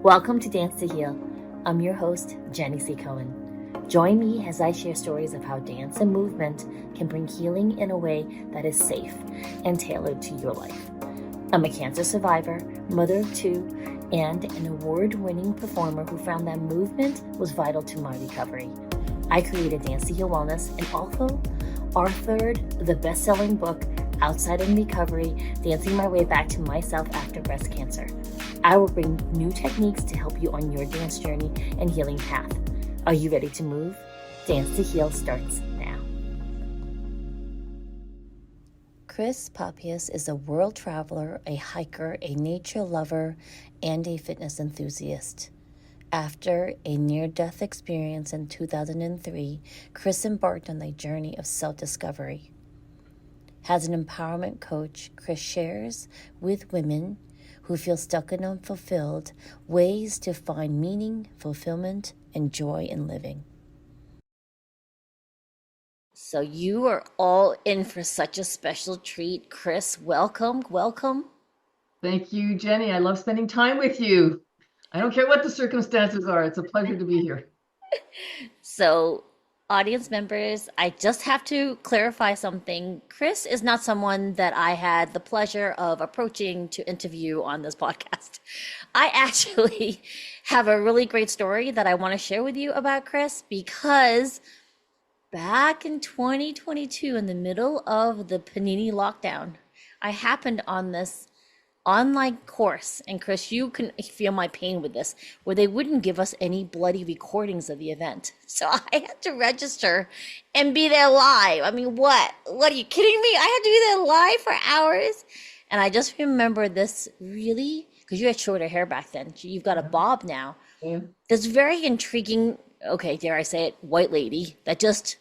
Welcome to Dance to Heal. I'm your host, Jenny C. Cohen. Join me as I share stories of how dance and movement can bring healing in a way that is safe and tailored to your life. I'm a cancer survivor, mother of two, and an award-winning performer who found that movement was vital to my recovery. I created Dance to Heal Wellness and also authored the best-selling book, Outside in Recovery, Dancing My Way Back to Myself After Breast Cancer. I will bring new techniques to help you on your dance journey and healing path. Are you ready to move? Dance to Heal starts now. Krys Pappius is a world traveler, a hiker, a nature lover, and a fitness enthusiast. After a near-death experience in 2003, Krys embarked on a journey of self-discovery. As an empowerment coach, Krys shares with women who feel stuck and unfulfilled ways to find meaning, fulfillment, and joy in living. So you are all in for such a special treat. Krys, welcome. Thank you, Jenny. I love spending time with you. I don't care what the circumstances are. It's a pleasure to be here. So, audience members, I just have to clarify something. Krys is not someone that I had the pleasure of approaching to interview on this podcast. I actually have a really great story that I want to share with you about Krys because back in 2022, in the middle of the Panini lockdown, I happened on this online course, and Krys, you can feel my pain with this, where they wouldn't give us any bloody recordings of the event. So I had to register and be there live. I mean, what are you kidding me? I had to be there live for hours. And I just remember this really, because you had shorter hair back then. You've got a bob now. Yeah. This very intriguing, okay, dare I say it, white lady that just,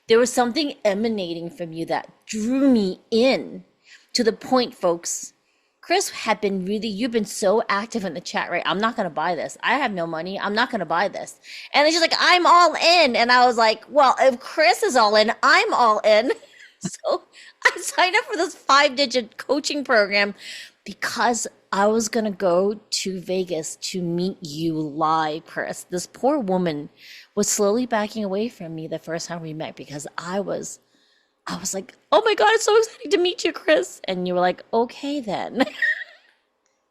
there was something emanating from you that drew me in to the point, folks. Krys had been you've been so active in the chat, right? I'm not going to buy this. I have no money. I'm not going to buy this. And then she's like, I'm all in. And I was like, well, if Krys is all in, I'm all in. So I signed up for this 5-digit coaching program because I was going to go to Vegas to meet you live, Krys. This poor woman was slowly backing away from me the first time we met because I was like, oh my God, it's so exciting to meet you, Krys. And you were like, okay, then.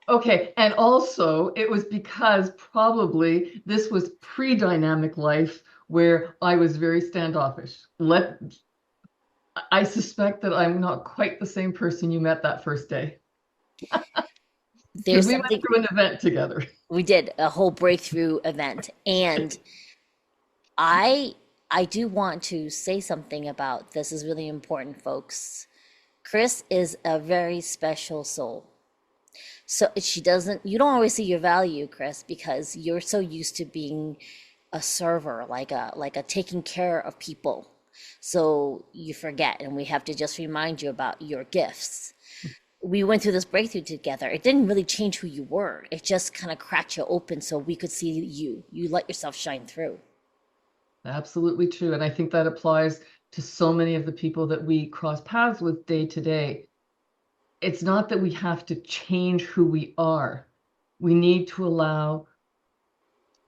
Okay. And also, it was because probably this was pre-dynamic life where I was very standoffish. I suspect that I'm not quite the same person you met that first day. Because we went through an event together. We did a whole breakthrough event. And I do want to say something about this is really important, folks. Krys is a very special soul. So you don't always see your value, Krys, because you're so used to being a server, like a taking care of people. So you forget, and we have to just remind you about your gifts. We went through this breakthrough together. It didn't really change who you were. It just kind of cracked you open so we could see you. You let yourself shine through. Absolutely true. And I think that applies to so many of the people that we cross paths with day to day. It's not that we have to change who we are. We need to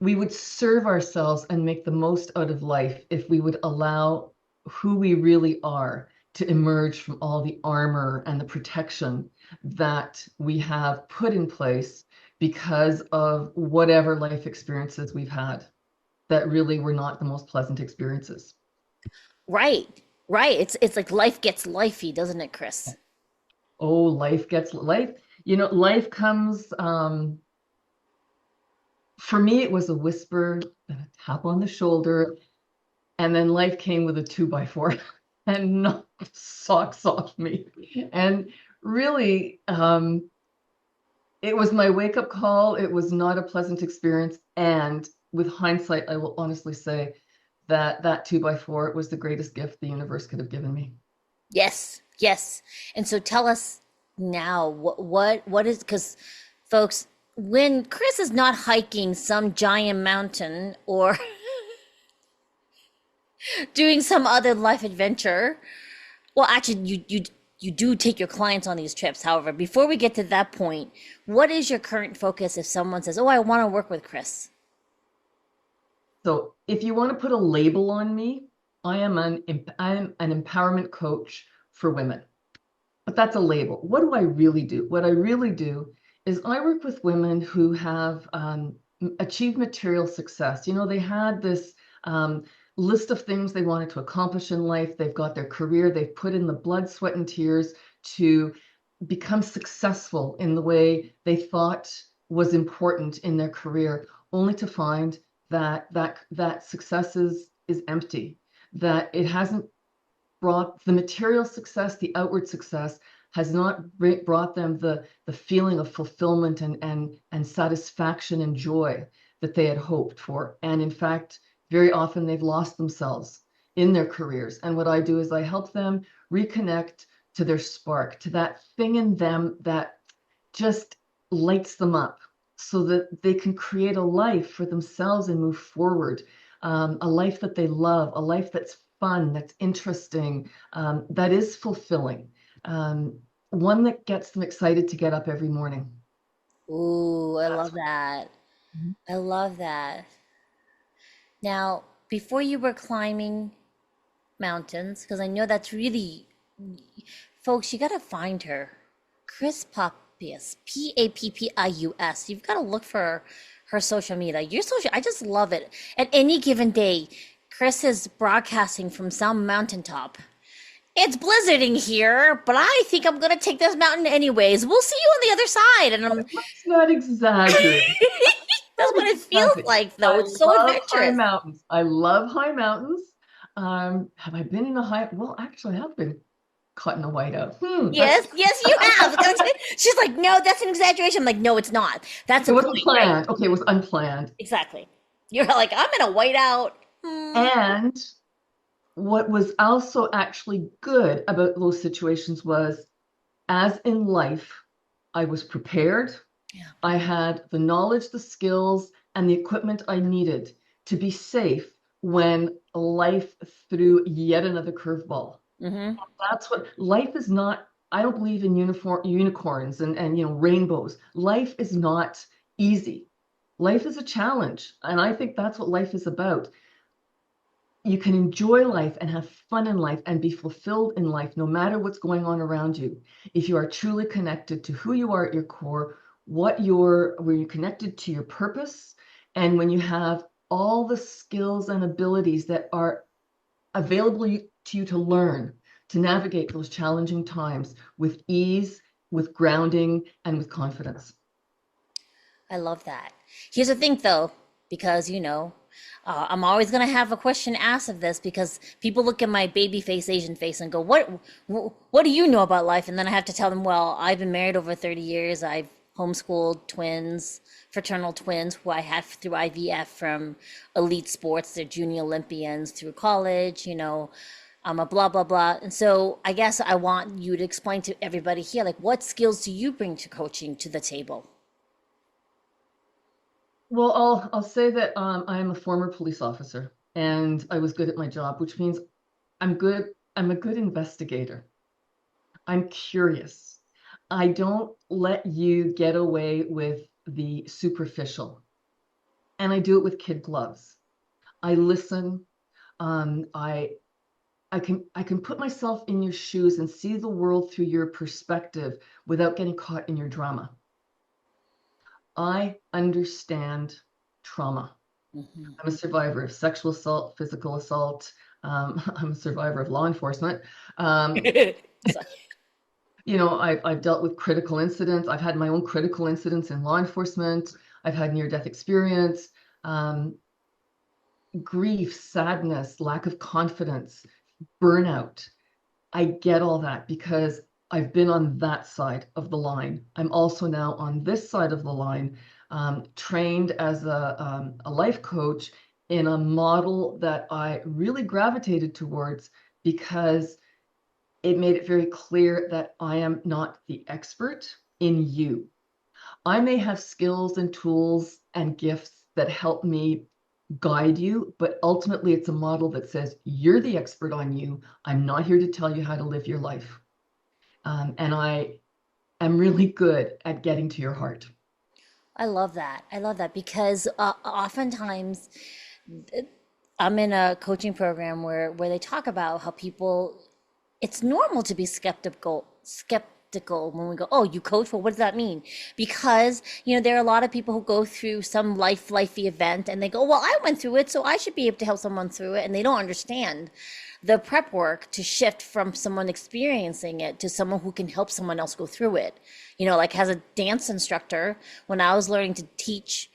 we would serve ourselves and make the most out of life if we would allow who we really are to emerge from all the armor and the protection that we have put in place because of whatever life experiences we've had that really were not the most pleasant experiences. Right. It's like life gets lifey, doesn't it, Krys? Oh, life gets life. Life comes, for me, it was a whisper and a tap on the shoulder. And then life came with a 2x4 and knocked socks off me. And really, it was my wake-up call. It was not a pleasant experience. And with hindsight, I will honestly say that 2x4 was the greatest gift the universe could have given me. Yes. And so tell us now what is, because folks, when Krys is not hiking some giant mountain or doing some other life adventure, well, actually, you do take your clients on these trips. However, before we get to that point, what is your current focus if someone says, "Oh, I want to work with Krys"? So if you want to put a label on me, I'm an empowerment coach for women. But that's a label. What do I really do? What I really do is I work with women who have achieved material success. You know, they had this list of things they wanted to accomplish in life. They've got their career. They've put in the blood, sweat, and tears to become successful in the way they thought was important in their career, only to find that success is empty, that it hasn't brought the material success, the outward success has not brought them the feeling of fulfillment and satisfaction and joy that they had hoped for. And in fact, very often they've lost themselves in their careers. And what I do is I help them reconnect to their spark, to that thing in them that just lights them up so that they can create a life for themselves and move forward. A life that they love, a life that's fun, that's interesting, that is fulfilling, one that gets them excited to get up every morning. Ooh, I That's love what. that. Mhm. I love that. Now, before you were climbing mountains, because I know that's really, folks, you got to find her. Krys Pappius, Pappius. You've got to look for her social media. Your social, I just love it. At any given day, Krys is broadcasting from some mountaintop. It's blizzarding here, but I think I'm gonna take this mountain anyways. We'll see you on the other side. And Let's not exaggerate. that's Not what it feels exaggerate. like, though. I It's so love high adventurous. mountains. I love high mountains. Have I been in a high? Well, actually, I have been caught in a whiteout. That's Yes, yes, you have. She's like, no, that's an exaggeration. I'm like, no, it's not. That's it a wasn't point, right? planned. Okay, it was unplanned. Exactly. You're like, I'm in a whiteout. And what was also actually good about those situations was, as in life, I was prepared. Yeah. I had the knowledge, the skills, and the equipment I needed to be safe when life threw yet another curveball. Mm-hmm. That's what life is not. I don't believe in unicorns and rainbows. Life is not easy. Life is a challenge, and I think that's what life is about. You can enjoy life and have fun in life and be fulfilled in life no matter what's going on around you. If you are truly connected to who you are at your core, where you're connected to your purpose, and when you have all the skills and abilities that are available to you to learn to navigate those challenging times with ease, with grounding, and with confidence. I love that. Here's the thing, though, because I'm always gonna have a question asked of this because people look at my baby face, Asian face, and go, What do you know about life?" And then I have to tell them, "Well, I've been married over 30 years. I've homeschooled twins, fraternal twins, who I had through IVF from elite sports. They're junior Olympians through college. I'm a blah blah blah." And so I guess I want you to explain to everybody here, like, what skills do you bring to coaching to the table? Well, I'll say that I am a former police officer and I was good at my job, which means I'm good. I'm a good investigator. I'm curious. I don't let you get away with the superficial, and I do it with kid gloves. I listen. I I can put myself in your shoes and see the world through your perspective without getting caught in your drama. I understand trauma. Mhm. I'm a survivor of sexual assault, physical assault. I'm a survivor of law enforcement. Um, So- I've dealt with critical incidents. I've had my own critical incidents in law enforcement. I've had near-death experience, um, grief, sadness, lack of confidence, burnout. I get all that because I've been on that side of the line. I'm also now on this side of the line, trained as a life coach in a model that I really gravitated towards because it made it very clear that I am not the expert in you. I may have skills and tools and gifts that help me guide you, but ultimately it's a model that says you're the expert on you. I'm not here to tell you how to live your life. And I am really good at getting to your heart. I love that. I love that because oftentimes I'm in a coaching program where they talk about how people, it's normal to be skeptical when we go, oh, you coach, well, what does that mean? Because there are a lot of people who go through some lifey event and they go, well, I went through it, so I should be able to help someone through it, and they don't understand the prep work to shift from someone experiencing it to someone who can help someone else go through it. Like as a dance instructor, when I was learning to teach,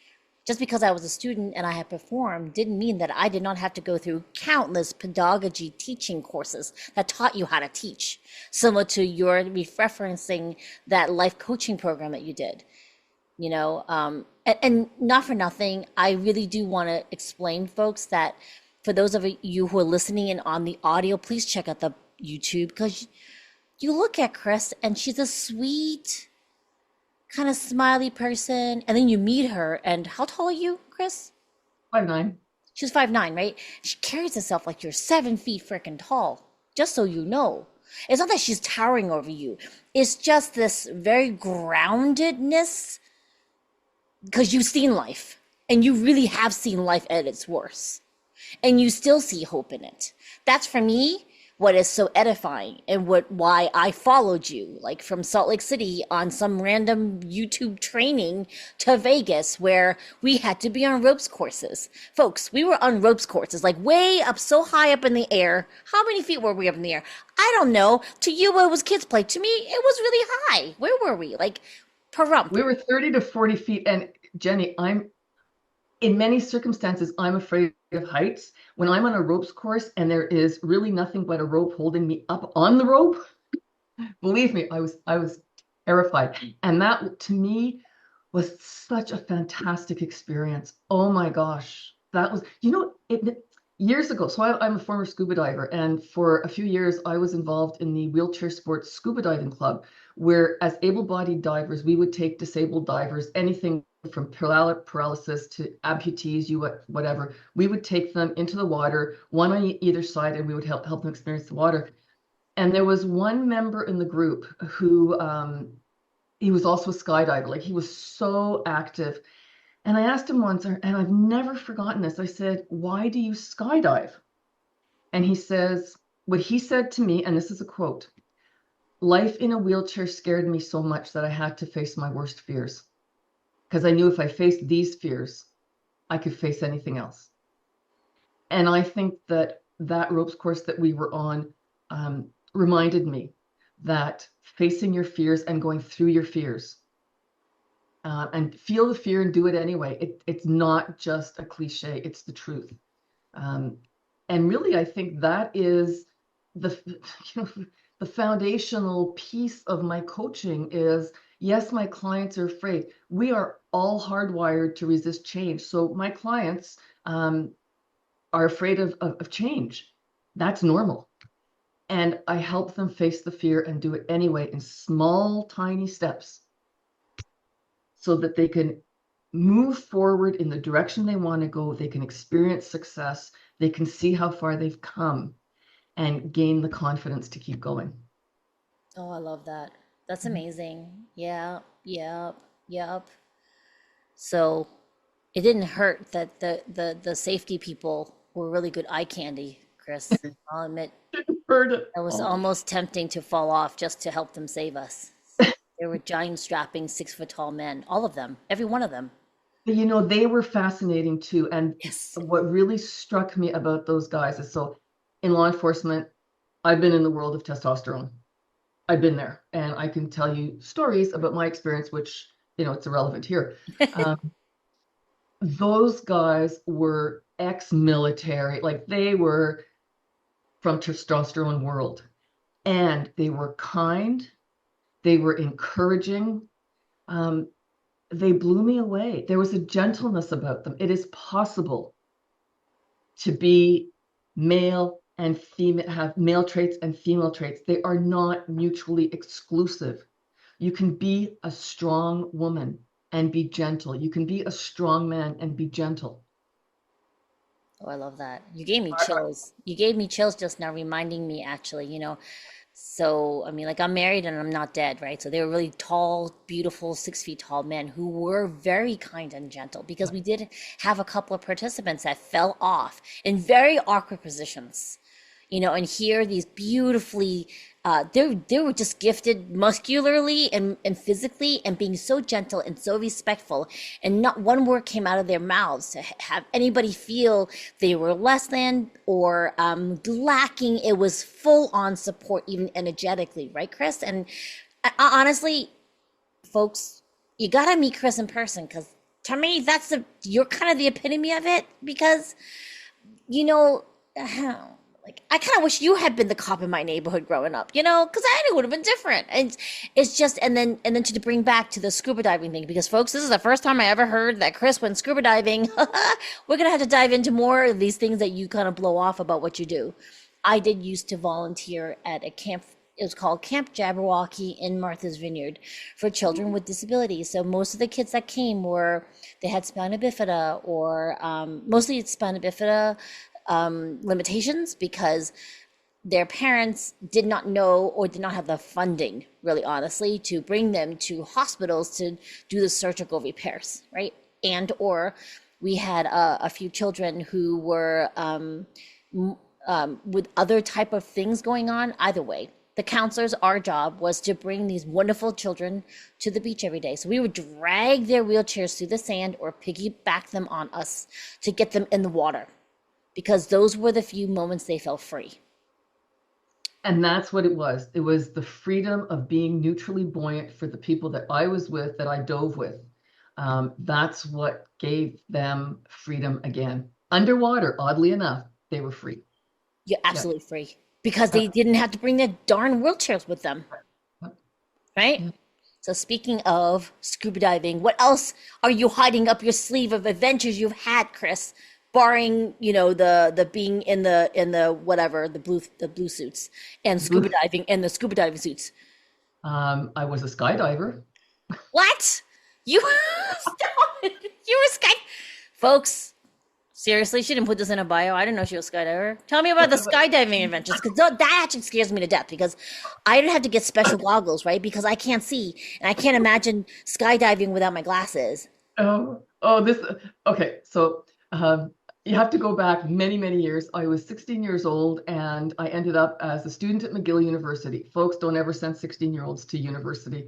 just because I was a student and I had performed didn't mean that I did not have to go through countless pedagogy teaching courses that taught you how to teach, similar to your referencing that life coaching program that you did. And not for nothing, I really do want to explain, folks, that for those of you who are listening in on the audio, please check out the YouTube, because you look at Krys and she's a sweet, kind of smiley person, and then you meet her, and how tall are you, Krys? 5'9". She's 5'9", right? She carries herself like you're 7 feet freaking tall, just so you know. It's not that she's towering over you. It's just this very groundedness, because you've seen life, and you really have seen life at its worst, and you still see hope in it. That's, for me, what is so edifying, and why I followed you, like from Salt Lake City on some random YouTube training to Vegas, where we had to be on ropes courses. Folks, we were on ropes courses, like way up, so high up in the air. How many feet were we up in the air? I don't know. To you, it was kids' play. To me, it was really high. Where were we? Like, perump. We were 30 to 40 feet. And Jenny, in many circumstances, I'm afraid of heights. When I'm on a ropes course and there is really nothing but a rope holding me up on the rope, believe me, I was terrified. And that to me was such a fantastic experience. Oh my gosh. That was, years ago. So I'm a former scuba diver, and for a few years I was involved in the wheelchair sports scuba diving club, where as able-bodied divers, we would take disabled divers, anything from paralysis to amputees, whatever. We would take them into the water, one on either side, and we would help them experience the water. And there was one member in the group who he was also a skydiver. Like, he was so active. And I asked him once, and I've never forgotten this. I said, "Why do you skydive?" And what he said to me, and this is a quote: "Life in a wheelchair scared me so much that I had to face my worst fears. Because I knew if I faced these fears, I could face anything else." And I think that ropes course that we were on reminded me that facing your fears and going through your fears, and feel the fear and do it anyway. It's not just a cliche, it's the truth. Um, and really, I think that is the, the foundational piece of my coaching is, yes, my clients are afraid. We are all hardwired to resist change. So my clients are afraid of change. That's normal. And I help them face the fear and do it anyway in small, tiny steps, so that they can move forward in the direction they want to go. They can experience success. They can see how far they've come and gain the confidence to keep going. Oh, I love that. That's amazing. Yeah, yep, yep. So it didn't hurt that the safety people were really good eye candy, Krys. I'll admit, Heard it. it was Oh. almost tempting to fall off just to help them save us. They were giant, strapping, 6 foot tall men, all of them, every one of them. They were fascinating too. And Yes. what really struck me about those guys is, so in law enforcement, I've been in the world of testosterone. I've been there, and I can tell you stories about my experience, which, it's irrelevant here. Those guys were ex-military, like they were from testosterone world, and they were kind, they were encouraging. Um, they blew me away. There was a gentleness about them. It is possible to be male and female, have male traits and female traits. They are not mutually exclusive. You can be a strong woman and be gentle. You can be a strong man and be gentle. Oh, I love that. You gave me chills. You gave me chills just now, reminding me, actually, So, I mean, like I'm married and I'm not dead, right? So they were really tall, beautiful, 6 feet tall men who were very kind and gentle because we did have a couple of participants that fell off in very awkward positions, and here these beautifully, they were just gifted muscularly and physically and being so gentle and so respectful. And not one word came out of their mouths to have anybody feel they were less than or lacking. It was full on support, even energetically, right, Krys? And honestly, folks, you gotta meet Krys in person because to me, you're kind of the epitome of it because you know, like I kind of wish you had been the cop in my neighborhood growing up, because I think it would have been different. And it's just, and then to bring back to the scuba diving thing, because folks, this is the first time I ever heard that Krys went scuba diving. We're gonna have to dive into more of these things that you kind of blow off about what you do. I did used to volunteer at a camp. It was called Camp Jabberwocky in Martha's Vineyard for children with disabilities. So most of the kids that came they had spina bifida or mostly it's spina bifida limitations because their parents did not know or did not have the funding, really honestly, to bring them to hospitals to do the surgical repairs, right? And or we had a few children who were with other type of things going on. Either way, the counselors, our job was to bring these wonderful children to the beach every day. So we would drag their wheelchairs through the sand or piggyback them on us to get them in the water because those were the few moments they felt free. And that's what it was. It was the freedom of being neutrally buoyant for the people that I was with, that I dove with. That's what gave them freedom again. Underwater, oddly enough, they were free. You're Yeah. absolutely free because they didn't have to bring their darn wheelchairs with them, right? Yeah. So speaking of scuba diving, what else are you hiding up your sleeve of adventures you've had, Krys? Barring, the being in the whatever, the blue suits and scuba diving and the scuba diving suits. I was a skydiver. What? You stop it. You were sky folks. Seriously, she didn't put this in a bio. I didn't know she was a skydiver. Tell me about the skydiving adventures, because that actually scares me to death. Because I would have to get special goggles, right? Because I can't see, and I can't imagine skydiving without my glasses. This. Okay, so you have to go back many, many years. I was 16 years old, and I ended up as a student at McGill University. Folks, don't ever send 16-year-olds to university,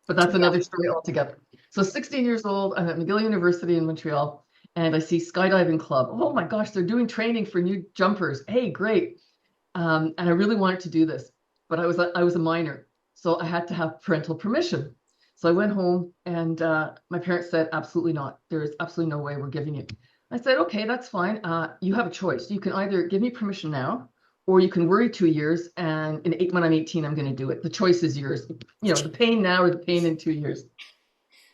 but that's another story altogether. So 16 years old, I'm at McGill University in Montreal, and I see Skydiving Club. Oh my gosh, they're doing training for new jumpers. Hey, great. And I really wanted to do this, but I was a minor, so I had to have parental permission. So I went home, and my parents said, absolutely not. There is absolutely no way we're giving you. I said, okay, that's fine. You have a choice. You can either give me permission now, or you can worry 2 years, and when I'm 18, I'm going to do it. The choice is yours. The pain now or the pain in 2 years.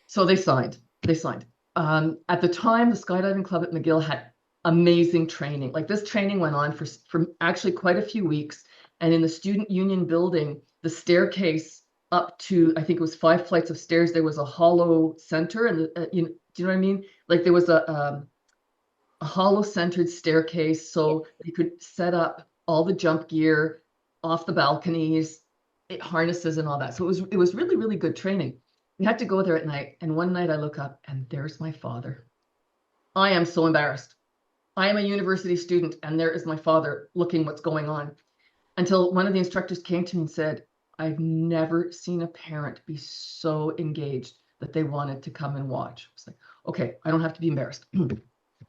So they signed. At the time, the skydiving club at McGill had amazing training. Like this training went on for actually quite a few weeks. And in the student union building, the staircase up to, I think it was 5 flights of stairs, there was a hollow center. And do you know what I mean? Like there was a hollow centered staircase so you could set up all the jump gear off the balconies, harnesses and all that. So it was really, really good training. We had to go there at night, and one night I look up and there's my father. I am so embarrassed. I am a university student and there is my father looking what's going on. Until one of the instructors came to me and said, I've never seen a parent be so engaged that they wanted to come and watch. I was like, okay, I don't have to be embarrassed.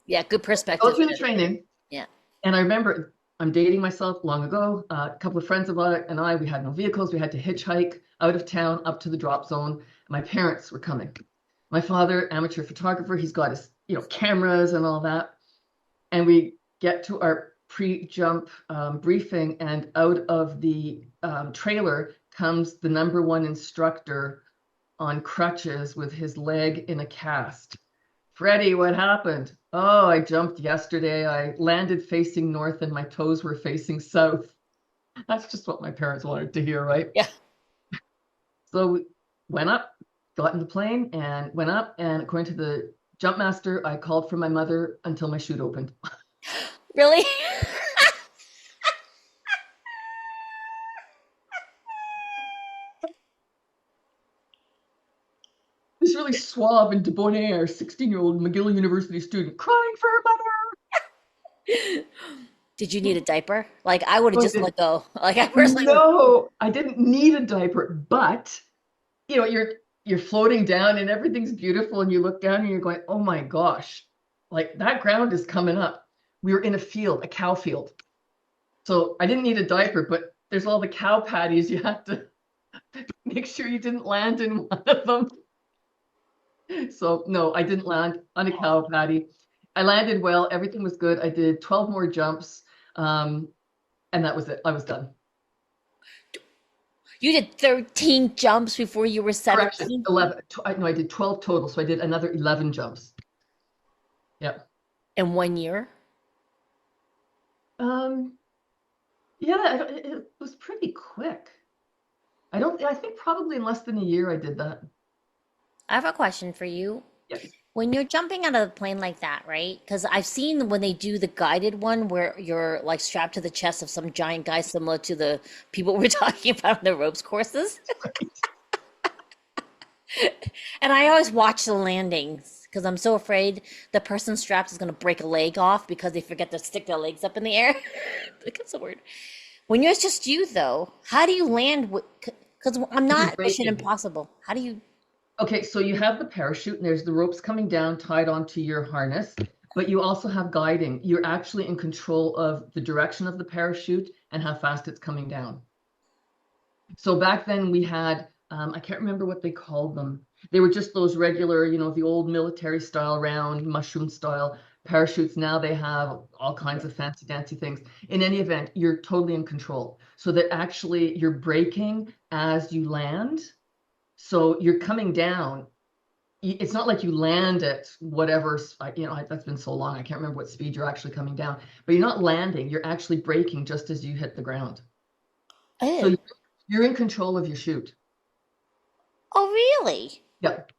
Yeah, good perspective. Go through the training. Yeah. And I remember I'm dating myself long ago. A couple of friends of mine and we had no vehicles. We had to hitchhike out of town up to the drop zone. My parents were coming. My father, amateur photographer, he's got his, cameras and all that. And we get to our pre-jump briefing, and out of the trailer comes the #1 instructor on crutches with his leg in a cast. Freddie, what happened? Oh, I jumped yesterday. I landed facing north and my toes were facing south. That's just what my parents wanted to hear, right? Yeah. So we went up, got in the plane and went up. And according to the jump master, I called for my mother until my chute opened. Really? really suave and debonair 16-year-old McGill University student crying for her Did you need a diaper? Like I would have just mother. let go. Like I personally would. No, I didn't need a diaper, but you're floating down and everything's beautiful and you look down and you're going, oh my gosh, like that ground is coming up. We were in a field, a cow field. So I didn't need a diaper, but there's all the cow patties. You have to make sure you didn't land in one of them. So no, I didn't land on a cow patty. I landed well. Everything was good. I did 12 more jumps. And that was it. I was done. You did 13 jumps before you were Correction, 17 11. No, I did 12 total. So I did another 11 jumps. Yep. in 1 year. Um, yeah, it was pretty quick. I think probably in less than a year I did that. I have a question for you. Yes. When you're jumping out of the plane like that, right? Because I've seen when they do the guided one where you're like strapped to the chest of some giant guy, similar to the people we're talking about in the ropes courses. And I always watch the landings because I'm so afraid the person strapped is going to break a leg off because they forget to stick their legs up in the air. That's a word. When you're just you, though, how do you land? Because I'm not Mission Breaking. Impossible. How do you? Okay, so you have the parachute and there's the ropes coming down tied onto your harness, but you also have guiding. You're actually in control of the direction of the parachute and how fast it's coming down. So back then we had, I can't remember what they called them. They were just those regular, the old military style round mushroom style parachutes. Now they have all kinds of fancy dancy things. In any event, you're totally in control. So that actually you're braking as you land. So you're coming down. It's not like you land at whatever, that's been so long. I can't remember what speed you're actually coming down, but you're not landing. You're actually braking just as you hit the ground. So Oh, you're in control of your chute. oh, really? Yep.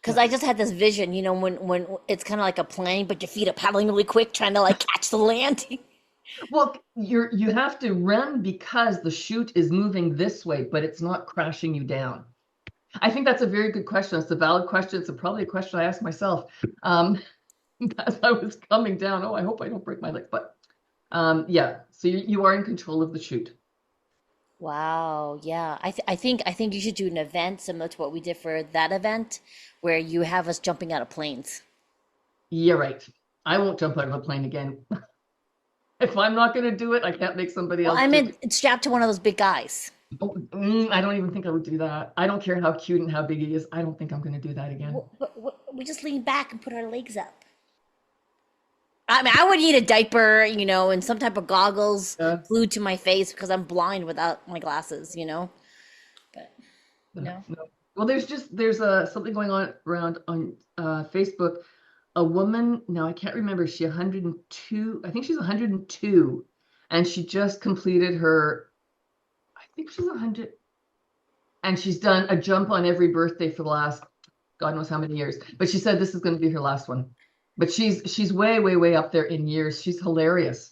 Because I just had this vision, when it's kind of like a plane, but your feet are paddling really quick, trying to like catch the landing. Well, you have to run because the chute is moving this way, but it's not crashing you down. I think that's a very good question. It's a valid question. It's probably a question I asked myself as I was coming down. Oh, I hope I don't break my leg. But yeah, so you are in control of the chute. Wow, yeah. I think you should do an event similar to what we did for that event, where you have us jumping out of planes. Yeah, right. I won't jump out of a plane again. If I'm not going to do it, I can't make somebody Well, else I do it. meant strapped to one of those big guys. Oh, I don't even think I would do that. I don't care how cute and how big he is. I don't think I'm going to do that again. But we just lean back and put our legs up. I mean, I would need a diaper, and some type of goggles Yeah. glued to my face because I'm blind without my glasses. But No, no. no. Well, there's something going on around on Facebook. A woman, now I can't remember, is she 102? I think she's 102, and she just completed her, I think she's 100, and she's done a jump on every birthday for the last God knows how many years. But she said this is going to be her last one. But she's way, way, way up there in years. She's hilarious.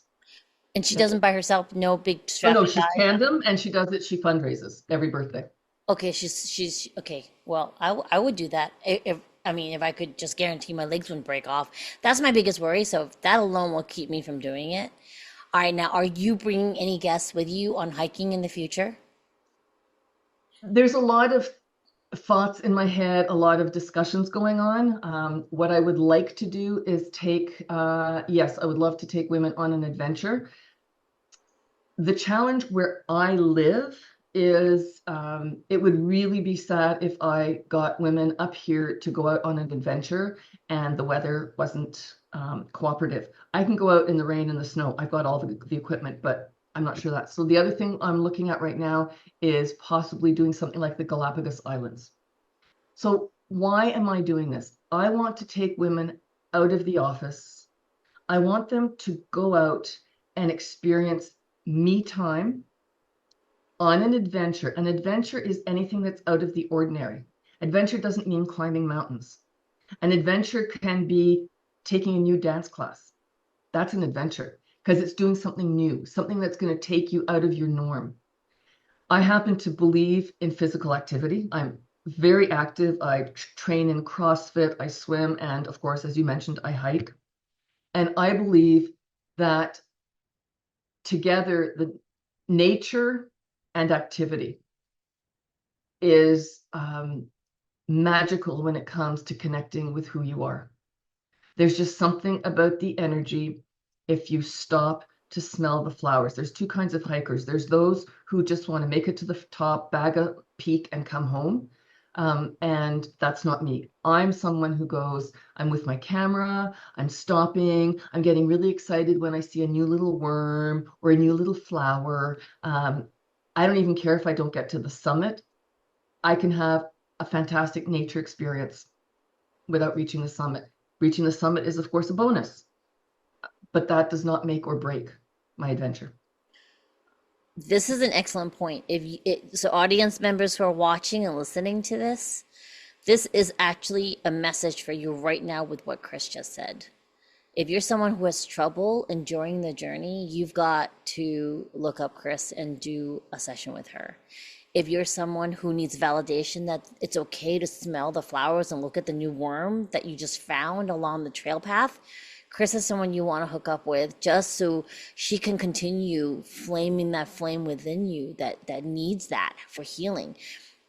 And she doesn't by herself, no big Oh no, strapping she's guy. tandem and she does it. She fundraises every birthday. Okay, she's okay. Well, I would do that if I could just guarantee my legs wouldn't break off. That's my biggest worry. So that alone will keep me from doing it. All right, now are you bringing any guests with you on hiking in the future? There's a lot of thoughts in my head, a lot of discussions going on. What I would like to do is yes, I would love to take women on an adventure. The challenge where I live is it would really be sad if I got women up here to go out on an adventure and the weather wasn't cooperative. I can go out in the rain and the snow. I've got all the equipment, but I'm not sure that. So the other thing I'm looking at right now is possibly doing something like the Galapagos Islands. So why am I doing this? I want to take women out of the office. I want them to go out and experience me time on an adventure. An adventure is anything that's out of the ordinary. Adventure doesn't mean climbing mountains. An adventure can be taking a new dance class. That's an adventure because it's doing something new, something that's going to take you out of your norm. I happen to believe in physical activity. I'm very active. I train in CrossFit, I swim, and of course, as you mentioned, I hike. And I believe that together, the nature and activity is magical when it comes to connecting with who you are. There's just something about the energy if you stop to smell the flowers. There's two kinds of hikers. There's those who just want to make it to the top, bag a peak, and come home. And that's not me. I'm someone who goes, I'm with my camera, I'm stopping, I'm getting really excited when I see a new little worm or a new little flower. I don't even care if I don't get to the summit. I can have a fantastic nature experience without reaching the summit. Reaching the summit is, of course, a bonus, but that does not make or break my adventure. This is an excellent point. So audience members who are watching and listening to this, this is actually a message for you right now with what Krys just said. If you're someone who has trouble enjoying the journey, you've got to look up Krys and do a session with her. If you're someone who needs validation that it's okay to smell the flowers and look at the new worm that you just found along the trail path, Krys is someone you want to hook up with just so she can continue flaming that flame within you that needs that for healing.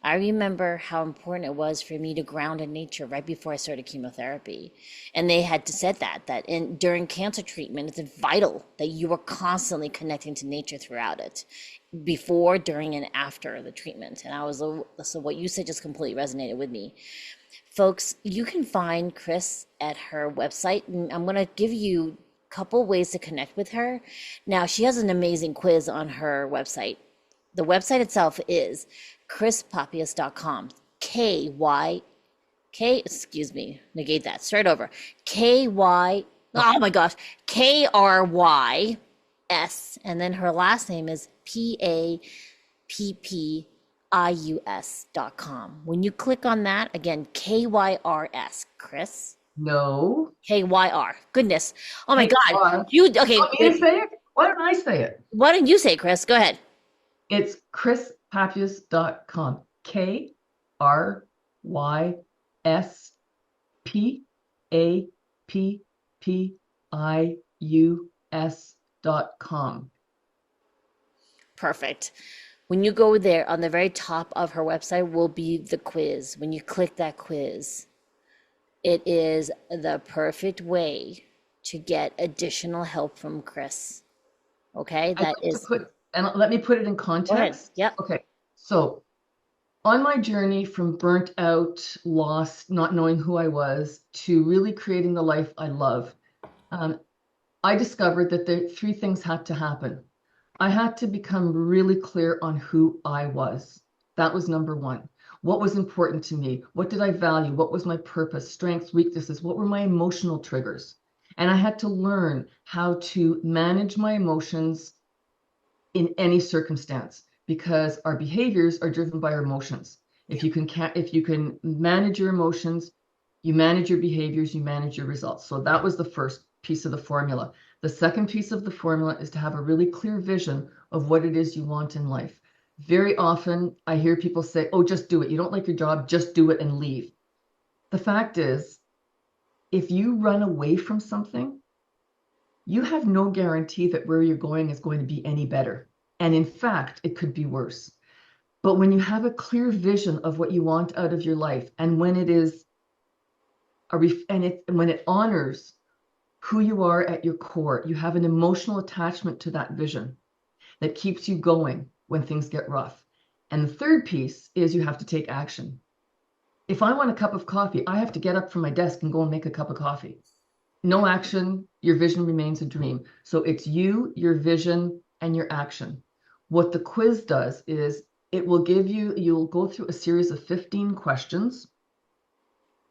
I remember how important it was for me to ground in nature right before I started chemotherapy. And they had said during cancer treatment, it's vital that you are constantly connecting to nature throughout it, before, during, and after the treatment. And so what you said just completely resonated with me. Folks, you can find Krys at her website. And I'm going to give you a couple ways to connect with her. Now, she has an amazing quiz on her website. The website itself is KrysPappius.com. Excuse me, negate that, start over. Oh my gosh, KRYS. And then her last name is PAPPIUS.com. When you click on that, again, KYRS, Krys. No. KYR. Goodness. Oh my God. Okay. You Want me to say it? Why don't I say it? Why don't you say it, Krys? Go ahead. It's KrysPappius.com. KrysPappius.com. Perfect. When you go there, on the very top of her website will be the quiz. When you click that quiz, it is the perfect way to get additional help from Krys. Okay, and let me put it in context. Go ahead. Yep. Okay, so on my journey from burnt out, lost, not knowing who I was, to really creating the life I love, I discovered that the three things had to happen. I had to become really clear on who I was. That was number one. What was important to me? What did I value? What was my purpose, strengths, weaknesses? What were my emotional triggers? And I had to learn how to manage my emotions in any circumstance, because our behaviors are driven by our emotions. If you can manage your emotions, you manage your behaviors, you manage your results. So that was the first piece of the formula. The second piece of the formula is to have a really clear vision of what it is you want in life. Very often I hear people say, oh, just do it. You don't like your job, just do it and leave. The fact is, if you run away from something, you have no guarantee that where you're going is going to be any better. And in fact, it could be worse. But when you have a clear vision of what you want out of your life, and when it is when it honors who you are at your core, you have an emotional attachment to that vision that keeps you going when things get rough. And the third piece is you have to take action. If I want a cup of coffee, I have to get up from my desk and go and make a cup of coffee. No action, your vision remains a dream. So it's you, your vision, and your action. What the quiz does is it will you'll go through a series of 15 questions.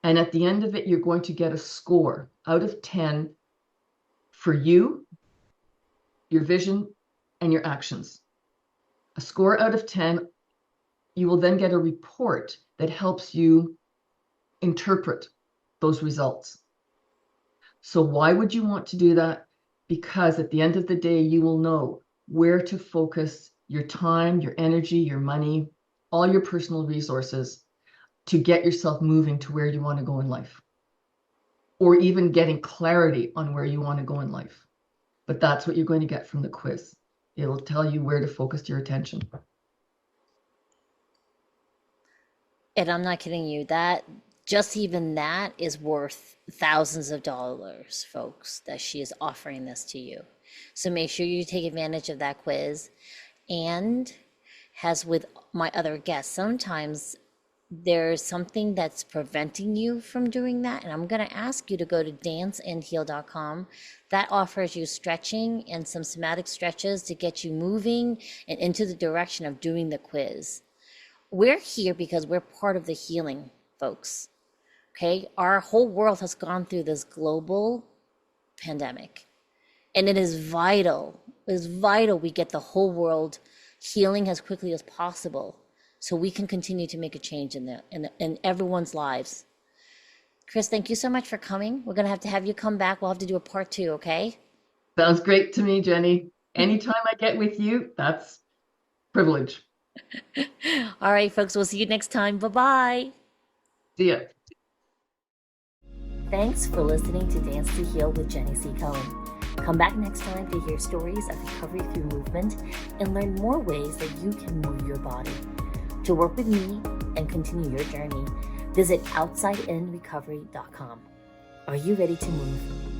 And at the end of it, you're going to get a score out of 10 for you, your vision, and your actions. A score out of 10, you will then get a report that helps you interpret those results. So why would you want to do that? Because at the end of the day, you will know where to focus your time, your energy, your money, all your personal resources to get yourself moving to where you want to go in life, or even getting clarity on where you want to go in life. But that's what you're going to get from the quiz. It'll tell you where to focus your attention. And I'm not kidding you, that just even that is worth thousands of dollars, folks, that she is offering this to you. So make sure you take advantage of that quiz. And as with my other guests, sometimes there's something that's preventing you from doing that. And I'm going to ask you to go to danceandheal.com. That offers you stretching and some somatic stretches to get you moving and into the direction of doing the quiz. We're here because we're part of the healing, folks. Okay? Our whole world has gone through this global pandemic. And it is vital we get the whole world healing as quickly as possible so we can continue to make a change in everyone's lives. Krys, thank you so much for coming. We're going to have you come back. We'll have to do a part 2, okay? Sounds great to me, Jenny. Anytime I get with you, that's privilege. All right, folks, we'll see you next time. Bye-bye. See ya. Thanks for listening to Dance to Heal with Jenny C. Cohen. Come back next time to hear stories of recovery through movement and learn more ways that you can move your body. To work with me and continue your journey, visit OutsideInRecovery.com. Are you ready to move?